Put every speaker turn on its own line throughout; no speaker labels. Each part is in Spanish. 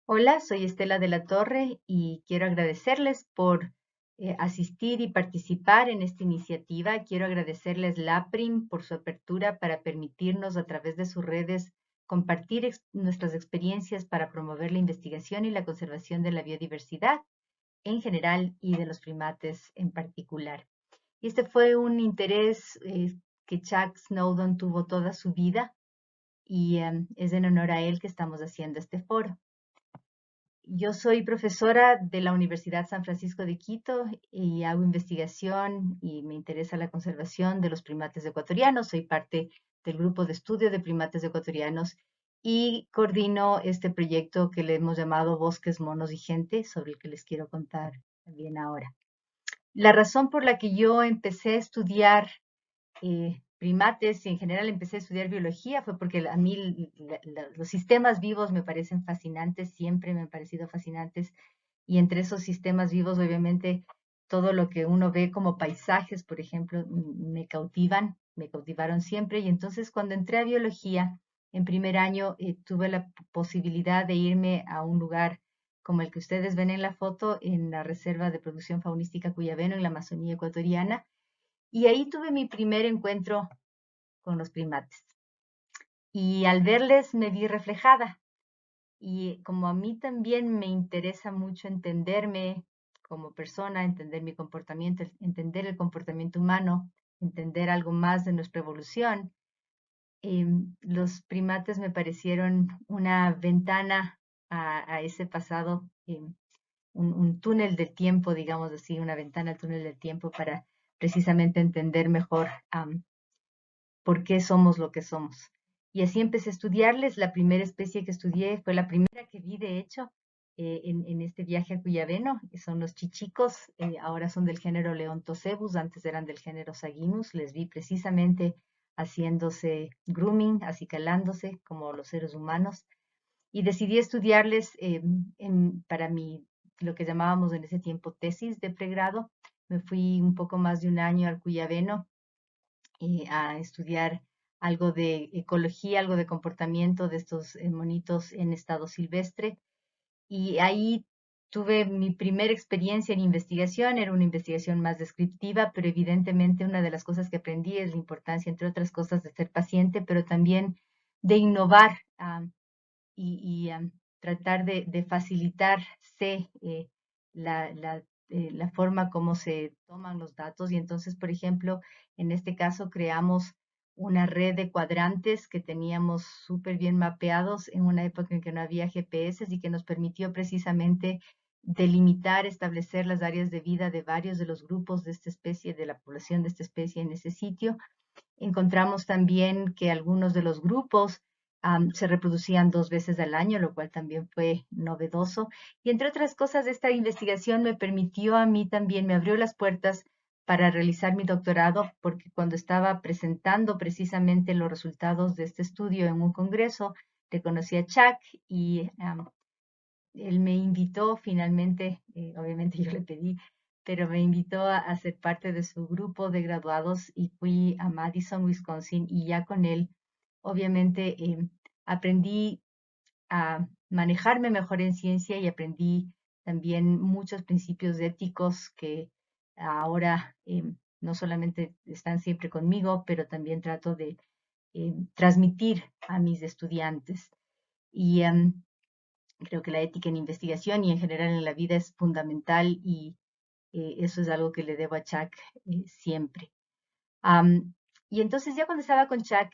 Hola, soy Estela de la Torre y quiero agradecerles por asistir y participar en esta iniciativa. Quiero agradecerles LAPRIM por su apertura para permitirnos a través de sus redes compartir nuestras experiencias para promover la investigación y la conservación de la biodiversidad en general y de los primates en particular. Y este fue un interés que Chuck Snowdon tuvo toda su vida y es en honor a él que estamos haciendo este foro. Yo soy profesora de la Universidad San Francisco de Quito y hago investigación y me interesa la conservación de los primates ecuatorianos. Soy parte del grupo de estudio de primates ecuatorianos y coordino este proyecto que le hemos llamado Bosques, Monos y Gente, sobre el que les quiero contar también ahora. La razón por la que yo empecé a estudiar primates y en general empecé a estudiar biología fue porque a mí los sistemas vivos me parecen fascinantes, siempre me han parecido fascinantes y entre esos sistemas vivos obviamente todo lo que uno ve como paisajes, por ejemplo, me cautivaron siempre y entonces cuando entré a biología en primer año tuve la posibilidad de irme a un lugar como el que ustedes ven en la foto, en la Reserva de Producción Faunística Cuyabeno, en la Amazonía ecuatoriana, y ahí tuve mi primer encuentro con los primates. Y al verles me vi reflejada. Y como a mí también me interesa mucho entenderme como persona, entender mi comportamiento, entender el comportamiento humano, entender algo más de nuestra evolución, los primates me parecieron una ventana a ese pasado, un túnel del tiempo, digamos así, una ventana al túnel del tiempo para precisamente entender mejor por qué somos lo que somos. Y así empecé a estudiarles. La primera especie que estudié fue la primera que vi, de hecho, en este viaje a Cuyabeno, que son los chichicos, ahora son del género Leontocebus, antes eran del género Saginus. Les vi precisamente haciéndose grooming, acicalándose como los seres humanos, y decidí estudiarles para lo que llamábamos en ese tiempo tesis de pregrado. Me fui un poco más de un año al Cuyabeno a estudiar algo de ecología, algo de comportamiento de estos monitos en estado silvestre. Y ahí tuve mi primera experiencia en investigación, era una investigación más descriptiva, pero evidentemente una de las cosas que aprendí es la importancia, entre otras cosas, de ser paciente, pero también de innovar y tratar de facilitarse la forma como se toman los datos. Y entonces, por ejemplo, en este caso creamos una red de cuadrantes que teníamos súper bien mapeados en una época en que no había GPS y que nos permitió precisamente delimitar, establecer las áreas de vida de varios de los grupos de esta especie, de la población de esta especie en ese sitio. Encontramos también que algunos de los grupos se reproducían 2 veces al año, lo cual también fue novedoso. Y entre otras cosas, esta investigación me permitió a mí también, me abrió las puertas para realizar mi doctorado, porque cuando estaba presentando precisamente los resultados de este estudio en un congreso, le conocí a Chuck y él me invitó finalmente, obviamente yo le pedí, pero me invitó a ser parte de su grupo de graduados y fui a Madison, Wisconsin, y ya con él, obviamente, aprendí a manejarme mejor en ciencia y aprendí también muchos principios éticos que ahora no solamente están siempre conmigo, pero también trato de transmitir a mis estudiantes. Y creo que la ética en investigación y en general en la vida es fundamental y eso es algo que le debo a Chuck siempre. Um, y entonces ya cuando estaba con Chuck,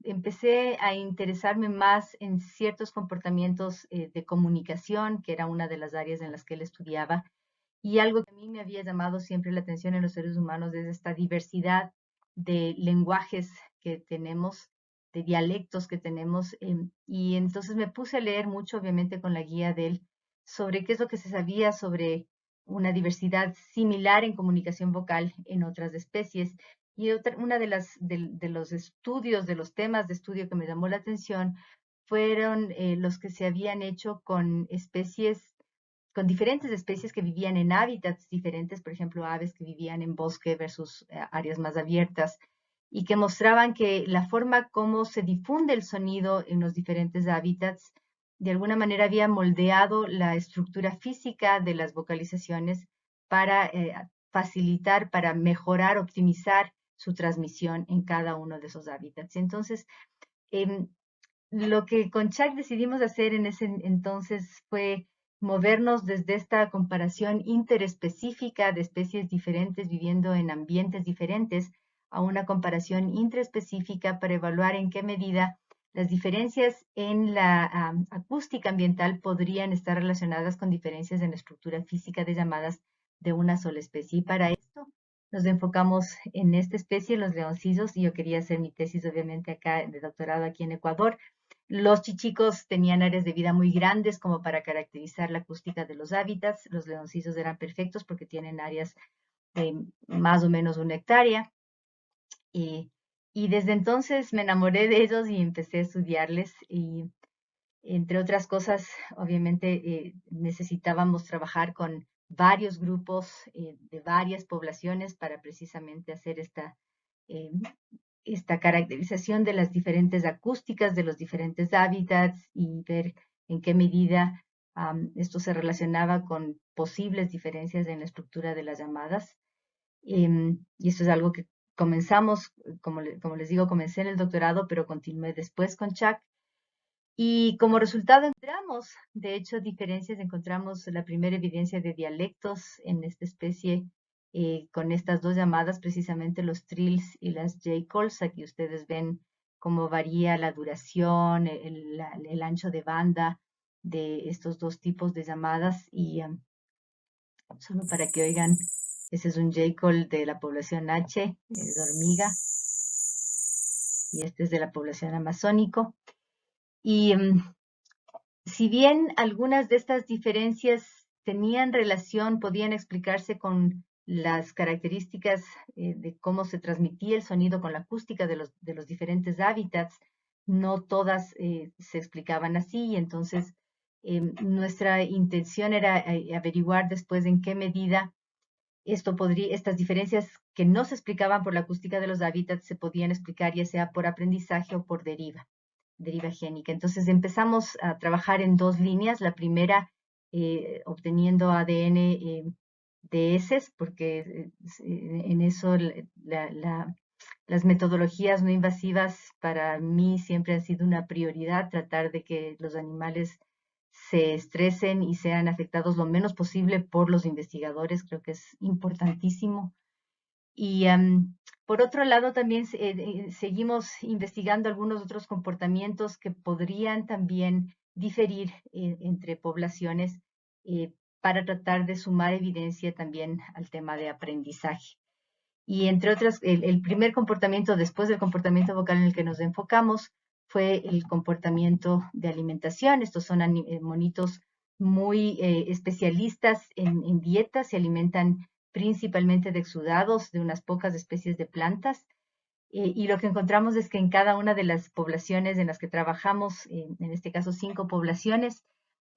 empecé a interesarme más en ciertos comportamientos de comunicación, que era una de las áreas en las que él estudiaba. Y algo que a mí me había llamado siempre la atención en los seres humanos es esta diversidad de lenguajes que tenemos, de dialectos que tenemos. Y entonces me puse a leer mucho, obviamente con la guía de él, sobre qué es lo que se sabía sobre una diversidad similar en comunicación vocal en otras especies. Y una de los estudios, de los temas de estudio que me llamó la atención, fueron los que se habían hecho con diferentes especies que vivían en hábitats diferentes, por ejemplo, aves que vivían en bosque versus áreas más abiertas, y que mostraban que la forma como se difunde el sonido en los diferentes hábitats de alguna manera había moldeado la estructura física de las vocalizaciones para facilitar, para mejorar, optimizar su transmisión en cada uno de esos hábitats. Entonces, em, lo que con Chuck decidimos hacer en ese entonces fue movernos desde esta comparación interespecífica de especies diferentes viviendo en ambientes diferentes a una comparación intraespecífica para evaluar en qué medida las diferencias en la acústica ambiental podrían estar relacionadas con diferencias en la estructura física de llamadas de una sola especie. Y para esto nos enfocamos en esta especie, los leoncillos, y yo quería hacer mi tesis obviamente acá de doctorado aquí en Ecuador. Los chichicos tenían áreas de vida muy grandes como para caracterizar la acústica de los hábitats. Los leoncillos eran perfectos porque tienen áreas de más o menos 1 hectárea. Y desde entonces me enamoré de ellos y empecé a estudiarles. Y entre otras cosas, obviamente necesitábamos trabajar con varios grupos de varias poblaciones para precisamente hacer eh, esta caracterización de las diferentes acústicas de los diferentes hábitats y ver en qué medida esto se relacionaba con posibles diferencias en la estructura de las llamadas. Y esto es algo que comenzamos, como les digo, comencé en el doctorado, pero continué después con Chuck. Y como resultado encontramos, de hecho, diferencias, encontramos la primera evidencia de dialectos en esta especie con estas dos llamadas, precisamente los trills y las j-calls. Aquí ustedes ven cómo varía la duración, el ancho de banda de estos dos tipos de llamadas. Y solo para que oigan, ese es un j-call de la población H, es hormiga, y este es de la población amazónico. Y si bien algunas de estas diferencias tenían relación, podían explicarse con las características de cómo se transmitía el sonido con la acústica de los diferentes hábitats, no todas se explicaban así, y entonces nuestra intención era averiguar después en qué medida estas diferencias que no se explicaban por la acústica de los hábitats se podían explicar ya sea por aprendizaje o por deriva génica. Entonces empezamos a trabajar en dos líneas. La primera, obteniendo ADN de heces, porque en eso las metodologías no invasivas para mí siempre han sido una prioridad, tratar de que los animales se estresen y sean afectados lo menos posible por los investigadores. Creo que es importantísimo. Y por otro lado, también seguimos investigando algunos otros comportamientos que podrían también diferir entre poblaciones para tratar de sumar evidencia también al tema de aprendizaje. Y entre otras, el primer comportamiento después del comportamiento vocal en el que nos enfocamos fue el comportamiento de alimentación. Estos son monitos muy especialistas en dietas, se alimentan principalmente de exudados de unas pocas especies de plantas. Y lo que encontramos es que en cada una de las poblaciones en las que trabajamos, en este caso 5 poblaciones,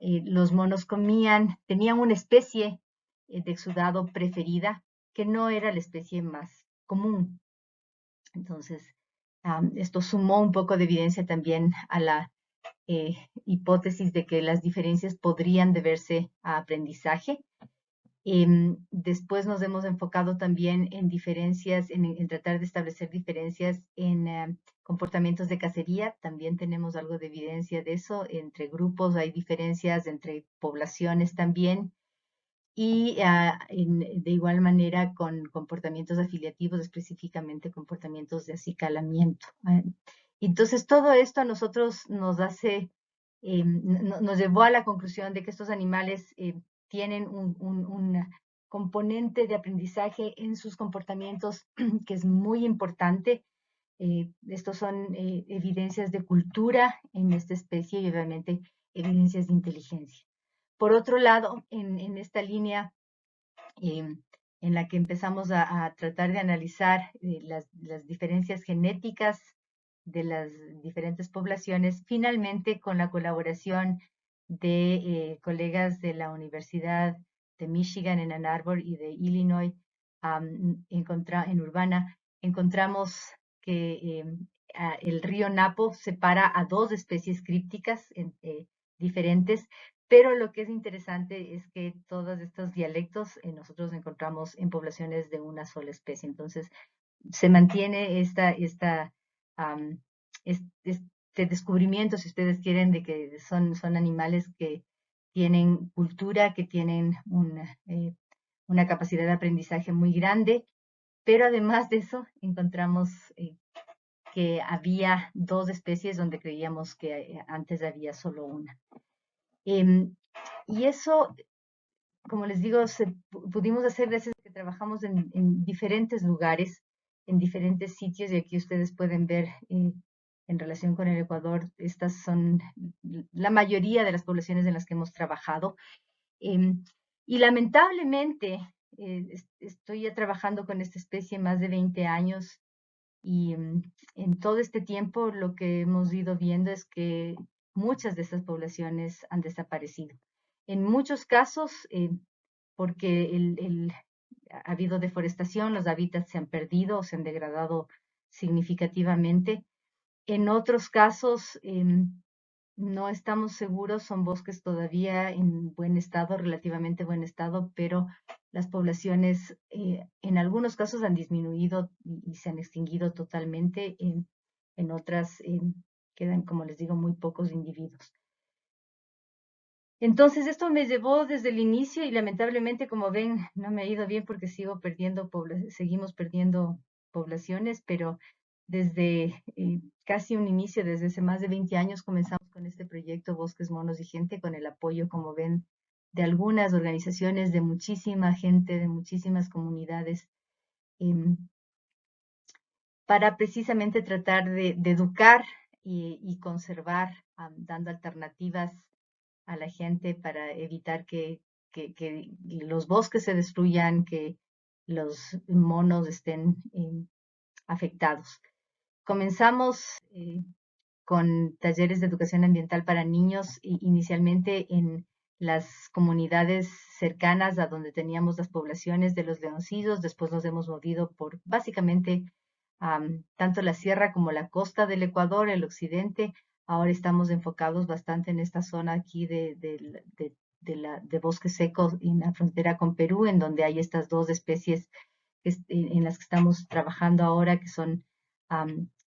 los monos tenían una especie de exudado preferida que no era la especie más común. Entonces, esto sumó un poco de evidencia también a la hipótesis de que las diferencias podrían deberse a aprendizaje. Después nos hemos enfocado también en diferencias, en tratar de establecer diferencias en comportamientos de cacería. También tenemos algo de evidencia de eso. Entre grupos hay diferencias, entre poblaciones también. Y de igual manera con comportamientos afiliativos, específicamente comportamientos de acicalamiento. Entonces, todo esto a nosotros nos hace, nos llevó a la conclusión de que estos animales tienen un componente de aprendizaje en sus comportamientos que es muy importante. Estos son evidencias de cultura en esta especie y obviamente evidencias de inteligencia. Por otro lado, en esta línea en la que empezamos a tratar de analizar las diferencias genéticas de las diferentes poblaciones, finalmente con la colaboración de colegas de la Universidad de Michigan en Ann Arbor y de Illinois en Urbana, encontramos que el río Napo separa a dos especies crípticas diferentes, pero lo que es interesante es que todos estos dialectos nosotros encontramos en poblaciones de una sola especie. Entonces, se mantiene am, este descubrimiento, si ustedes quieren, de que son animales que tienen cultura, que tienen una capacidad de aprendizaje muy grande, pero además de eso encontramos que había dos especies donde creíamos que antes había solo una. Em, y eso, como les digo, pudimos hacer gracias a que trabajamos en diferentes lugares, en diferentes sitios, y aquí ustedes pueden ver en relación con el Ecuador, estas son la mayoría de las poblaciones en las que hemos trabajado. Em, y lamentablemente, estoy ya trabajando con esta especie más de 20 años y en todo este tiempo lo que hemos ido viendo es que muchas de estas poblaciones han desaparecido. En muchos casos, porque ha habido deforestación, los hábitats se han perdido o se han degradado significativamente. En otros casos, no estamos seguros, son bosques todavía en buen estado, relativamente buen estado, pero las poblaciones en algunos casos han disminuido y se han extinguido totalmente, en otras quedan, como les digo, muy pocos individuos. Entonces esto me llevó desde el inicio y lamentablemente, como ven, no me ha ido bien porque seguimos perdiendo poblaciones, pero desde casi un inicio, desde hace más de 20 años, comenzamos con este proyecto Bosques, Monos y Gente, con el apoyo, como ven, de algunas organizaciones, de muchísima gente, de muchísimas comunidades, em, para precisamente tratar de educar y conservar, dando alternativas a la gente para evitar que los bosques se destruyan, que los monos estén afectados. Comenzamos con talleres de educación ambiental para niños, inicialmente en las comunidades cercanas a donde teníamos las poblaciones de los leoncillos. Después nos hemos movido por básicamente tanto la sierra como la costa del Ecuador, el occidente. Ahora estamos enfocados bastante en esta zona aquí de bosque seco en la frontera con Perú, en donde hay estas dos especies en las que estamos trabajando ahora, que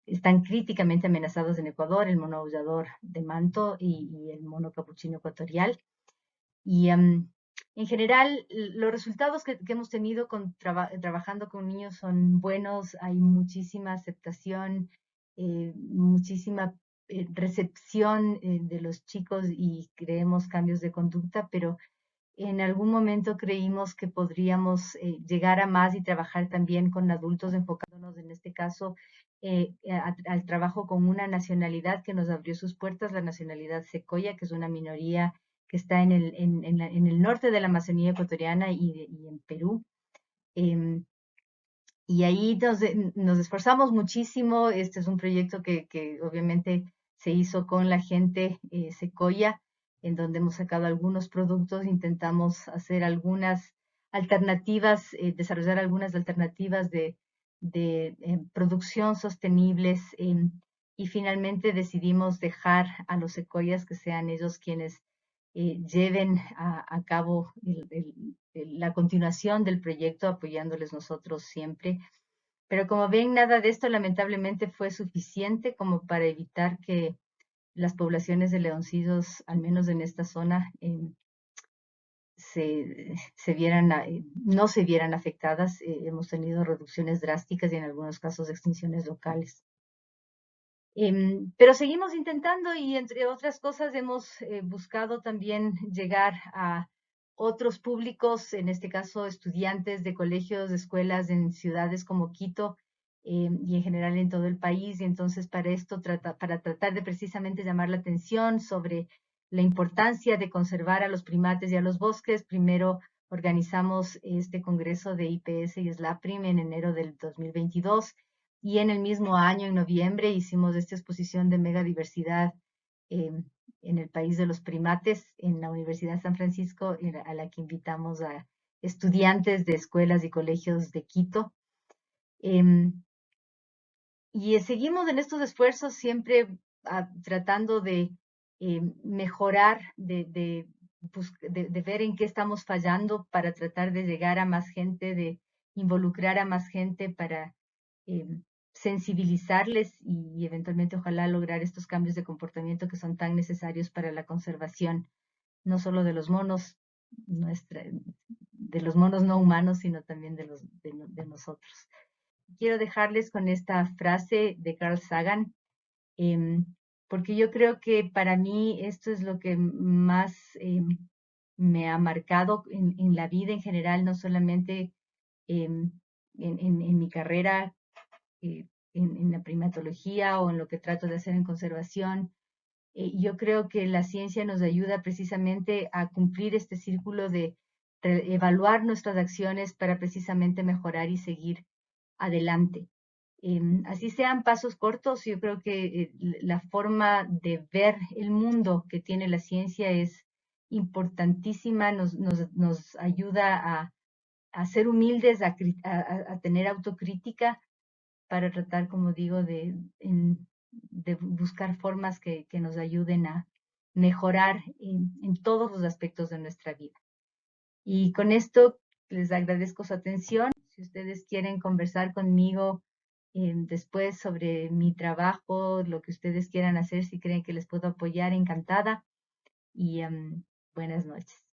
están críticamente amenazados en Ecuador, el mono aullador de manto y el mono capuchino ecuatorial. Y en general, los resultados que hemos tenido trabajando con niños son buenos, hay muchísima aceptación, muchísima recepción de los chicos y creemos cambios de conducta, pero en algún momento creímos que podríamos llegar a más y trabajar también con adultos, enfocándonos en este caso al trabajo con una nacionalidad que nos abrió sus puertas, la nacionalidad secoya, que es una minoría que está en el norte de la Amazonía ecuatoriana y en Perú. Em, y ahí nos esforzamos muchísimo. Este es un proyecto que obviamente se hizo con la gente secoya, en donde hemos sacado algunos productos, intentamos hacer algunas alternativas, desarrollar algunas alternativas de producción sostenibles, y finalmente decidimos dejar a los secoyas que sean ellos quienes lleven a cabo la continuación del proyecto, apoyándoles nosotros siempre. Pero como ven, nada de esto lamentablemente fue suficiente como para evitar que las poblaciones de leoncillos, al menos en esta zona, no se vieran afectadas. Hemos tenido reducciones drásticas y en algunos casos extinciones locales. Pero seguimos intentando y entre otras cosas hemos buscado también llegar a otros públicos, en este caso estudiantes de colegios, de escuelas en ciudades como Quito, y en general en todo el país. Y entonces para esto, para tratar de precisamente llamar la atención sobre la importancia de conservar a los primates y a los bosques, primero organizamos este congreso de IPS y SLAPRIM en enero del 2022. Y en el mismo año, en noviembre, hicimos esta exposición de megadiversidad eh, en el país de los primates en la Universidad de San Francisco, a la que invitamos a estudiantes de escuelas y colegios de Quito. Y seguimos en estos esfuerzos siempre tratando mejorar, de ver en qué estamos fallando para tratar de llegar a más gente, de involucrar a más gente para eh, sensibilizarles y eventualmente ojalá lograr estos cambios de comportamiento que son tan necesarios para la conservación, no solo de los monos, de los monos no humanos, sino también de nosotros. Quiero dejarles con esta frase de Carl Sagan, em, porque yo creo que para mí esto es lo que más me ha marcado en la vida en general, no solamente em, en mi carrera, eh, en la primatología o en lo que trato de hacer en conservación. Yo creo que la ciencia nos ayuda precisamente a cumplir este círculo de evaluar nuestras acciones para precisamente mejorar y seguir adelante. Así sean pasos cortos, yo creo que la forma de ver el mundo que tiene la ciencia es importantísima, nos ayuda a ser humildes, a tener autocrítica para tratar, como digo, de buscar formas que nos ayuden a mejorar en todos los aspectos de nuestra vida. Y con esto les agradezco su atención. Si ustedes quieren conversar conmigo después sobre mi trabajo, lo que ustedes quieran hacer, si creen que les puedo apoyar, encantada. Y buenas noches.